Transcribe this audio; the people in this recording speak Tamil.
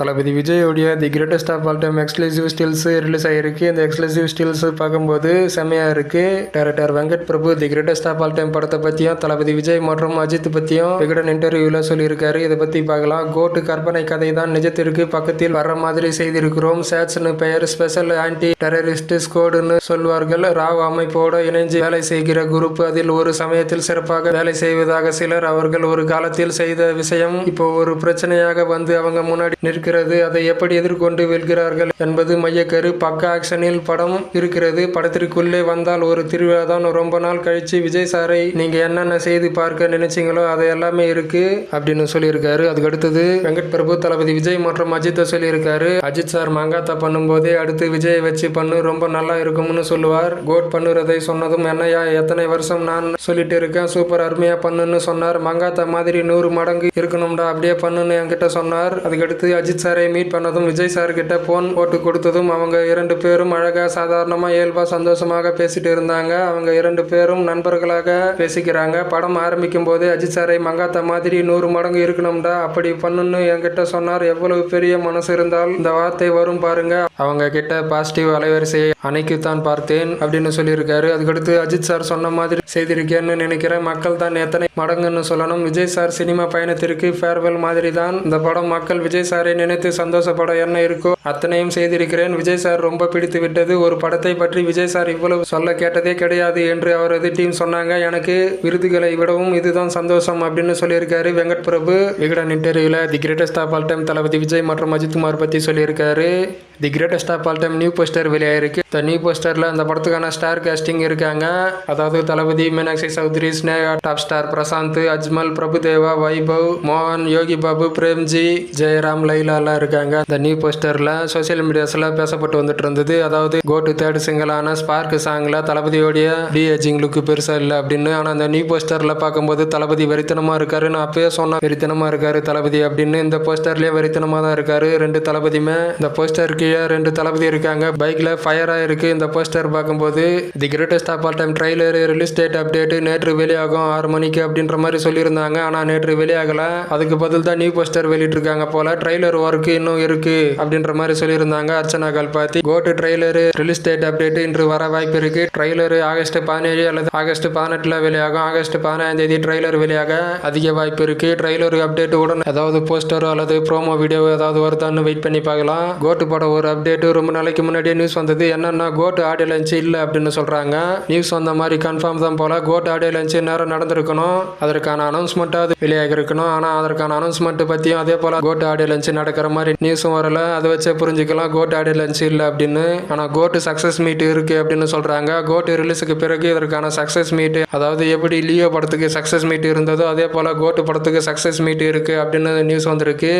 தளபதி விஜயோடைய the greatest of all time exclusive stills release ஆகிருக்கு. இந்த எக்ஸ்க்ளூசிவ் ஸ்டில்ஸ் பார்க்கும்போது செம்மையாக இருக்குது. Director Venkat Prabhu the greatest of all time படத்தை பற்றியும் தளபதி விஜய் மற்றும் அஜித் பற்றியும் விகடன் இன்டர்வியூவில் சொல்லியிருக்காரு. இதை பற்றி பார்க்கலாம். கோட்டு கற்பனை கதை தான் நிஜத்திற்கு பக்கத்தில் வர்ற மாதிரி செய்திருக்கிறோம். சேட்ஸ்னு பெயர் ஸ்பெஷல் ஆன்டி டெரரிஸ்ட் ஸ்குவாடுன்னு சொல்வார்கள். ராவ் அமைப்போடு இணைஞ்சு வேலை செய்கிற குரூப். அதில் ஒரு சமயத்தில் சிறப்பாக வேலை செய்வதாக சிலர். அவர்கள் ஒரு காலத்தில் செய்த விஷயம் இப்போ ஒரு பிரச்சனையாக வந்து அவங்க முன்னாடி நிற்கிறது. அதை எப்படி எதிர்கொண்டு வெல்கிறார்கள் என்பது மையக்கரு. பக்கா ஆக்ஷனில் படம் இருக்கிறது. படத்திற்குள்ளே வந்தால் ஒரு திருவிழா தான். ரொம்ப நாள் கழிச்சு விஜய் சாரை நீங்க என்னென்ன செய்து பார்க்க நினைச்சீங்களோ அது எல்லாமே இருக்கு அப்படின்னு சொல்லியிருக்காரு. அதுக்கு அடுத்தது வெங்கட் பிரபு தளபதி விஜய் மற்றும் அஜித்தை சொல்லியிருக்காரு. அஜித் சார் மங்காத்தா பண்ணும்போதே அடுத்து விஜய் வச்சு பண்ணு ரொம்ப நல்லா இருக்கும்னு சொல்லுவார். கோட் பண்ணுறதை சொன்னதும் என்னையா எத்தனை வருஷம் நான் சொல்லிட்டு இருக்கேன், சூப்பர் அருமையா பண்ணுன்னு சொன்னார். மங்காத்தா மாதிரி 100 மடங்கு இருக்கணும்டா, அப்படியே பண்ணுன்னு என்கிட்ட சொன்னார். அதுக்கடுத்து அஜித் சாரை மீட் பண்ணதும் விஜய் சார் கிட்ட போன் போட்டு கொடுத்ததும் அவங்க 2 பேரும் அழகா சாதாரணமா இயல்பா சந்தோஷமாக பேசிட்டு இருந்தாங்க. அவங்க 2 பேரும் நண்பர்களாக பேசிக்கிறாங்க. படம் ஆரம்பிக்கும் போதே அஜித் சாரை மங்காத்தா மாதிரி 100 மடங்கு இருக்கணும்டா, அப்படி பண்ணுன்னு என்கிட்ட சொன்னார். எவ்வளவு பெரிய மனசு இருந்தால் இந்த வார்த்தை வரும் பாருங்க. அவங்க கிட்ட பாசிட்டிவ் அலைவரிசையை அணைக்குத்தான் பார்த்தேன் அப்படின்னு சொல்லியிருக்காரு. அதுக்கடுத்து அஜித் சார் சொன்ன மாதிரி செய்திருக்கேன்னு நினைக்கிறேன். மக்கள் தான் எத்தனை மடங்குன்னு சொல்லணும். விஜய் சார் சினிமா பயணத்திற்கு ஃபேர்வெல் மாதிரி தான் இந்த படம். மக்கள் விஜய் சாரை நினைத்து சந்தோஷப்பட என்ன இருக்கோ அத்தனையும் செய்திருக்கிறேன். விஜய் சார் ரொம்ப பிடித்து விட்டது. ஒரு படத்தை பற்றி விஜய் சார் இவ்வளவு சொல்ல கேட்டதே கிடையாது என்று அவரது டீம் சொன்னாங்க. எனக்கு விருதுகளை விடவும் இதுதான் சந்தோஷம் அப்படின்னு சொல்லியிருக்காரு வெங்கட் பிரபு. விகடன் இன்டர்வியூல the greatest of all time Thalapathy Vijay மற்றும் அஜித் குமார் பற்றி சொல்லியிருக்காரு. The greatest of all time new poster வெளியாயிருக்கு. இந்த நியூ போஸ்டர்ல அந்த படத்துக்கான ஸ்டார் காஸ்டிங் இருக்காங்க. அதாவது தளபதி, மீனாட்சி சௌத்ரி, ஸ்னேகா, டாப் ஸ்டார் பிரசாந்த், அஜ்மல், பிரபுதேவா, வைபவ், மோகன், யோகி பாபு, பிரேம்ஜி, ஜெயராம், லைலாலாம் இருக்காங்க. இந்த நியூ போஸ்டர்ல சோசியல் மீடியாஸ்ல பேசப்பட்டு வந்துட்டு இருந்தது. அதாவது கோட்டு தேர்ட் சிங்கிளான ஸ்பார்க் சாங்ல தளபதியோடைய டி ஏஜிங் லுக் பெருசா இல்லை அப்படின்னு. ஆனா அந்த நியூ போஸ்டர்ல பார்க்கும்போது தளபதி வெறித்தனமா இருக்காரு. நான் அப்பயே சொன்ன வெறித்தனமா இருக்காரு தளபதி அப்படின்னு. இந்த போஸ்டர்லயே வெறித்தனமா தான் இருக்காரு. 2 தளபதியுமே. இந்த போஸ்டருக்கு 2 தளபதி இருக்காங்க. பைக்ல ஃபயரா இருக்கு. இந்த போஸ்டர் பார்க்கும்போது the greatest of all time trailer release date update நேற்று வெளியாகும் 6 மணிக்கு அப்படின்ற மாதிரி சொல்லியிருந்தாங்க. ஆனா நேற்று வெளியாகல. அதுக்கு பதில் தான் நியூ போஸ்டர் வெளியிட்டிருக்காங்க போல. ட்ரைலர் ஒர்க் இன்னும் இருக்கு அப்படின்ற மாதிரி சொல்லியிருந்தாங்க அர்ச்சனா கல்பாத்தி. கோட்டு ட்ரைலர் ரிலீஸ் டேட் அப்டேட் இன்று வர வாய்ப்பு இருக்கு. ட்ரைலர் ஆகஸ்ட் 17 அல்லது ஆகஸ்ட் 18 வெளியாகும். ஆகஸ்ட் 15 ட்ரைலர் வெளியாக அதிக வாய்ப்பு இருக்கு. ட்ரைலர் அப்டேட் உடன் ஏதாவது போஸ்டர் அல்லது ப்ரோமோ வீடியோ ஏதாவது வருதான்னு வெயிட் பண்ணி பார்க்கலாம். கோட்டு படம் ஒரு அப்டேட் ரொம்ப நாளைக்கு முன்னாடியே நியூஸ் வந்தது. என்னன்னா கோட்டு ஆடியோ லான்ச் இல்லை அப்படின்னு சொல்றாங்க. நியூஸ் வந்த மாதிரி கன்ஃபார்ம் தான் போல. கோட்டு ஆடியோ லான்ச் நேரம் நடந்திருக்கணும். அதற்கான அனௌன்ஸ்மெண்ட்டாவது வெளியாக இருக்கணும். ஆனால் அதற்கான அனௌன்ஸ்மெண்ட் பற்றியும் அதே போல கோட்டு ஆடியோ லான்ச் நடக்கிற மாதிரி நியூஸும் வரல. அதை வச்சே புரிஞ்சுக்கலாம் கோட்டு ஆடியோ லான்ச் இல்லை அப்படின்னு. ஆனால் கோட்டு சக்ஸஸ் மீட் இருக்கு அப்படின்னு சொல்றாங்க. கோட்டு ரிலீஸுக்கு பிறகு இதற்கான சக்ஸஸ் மீட், அதாவது எப்படி லியோ படத்துக்கு சக்ஸஸ் மீட் இருந்ததோ அதே போல கோட்டு படத்துக்கு சக்ஸஸ் மீட் இருக்கு அப்படின்னு நியூஸ் வந்திருக்கு.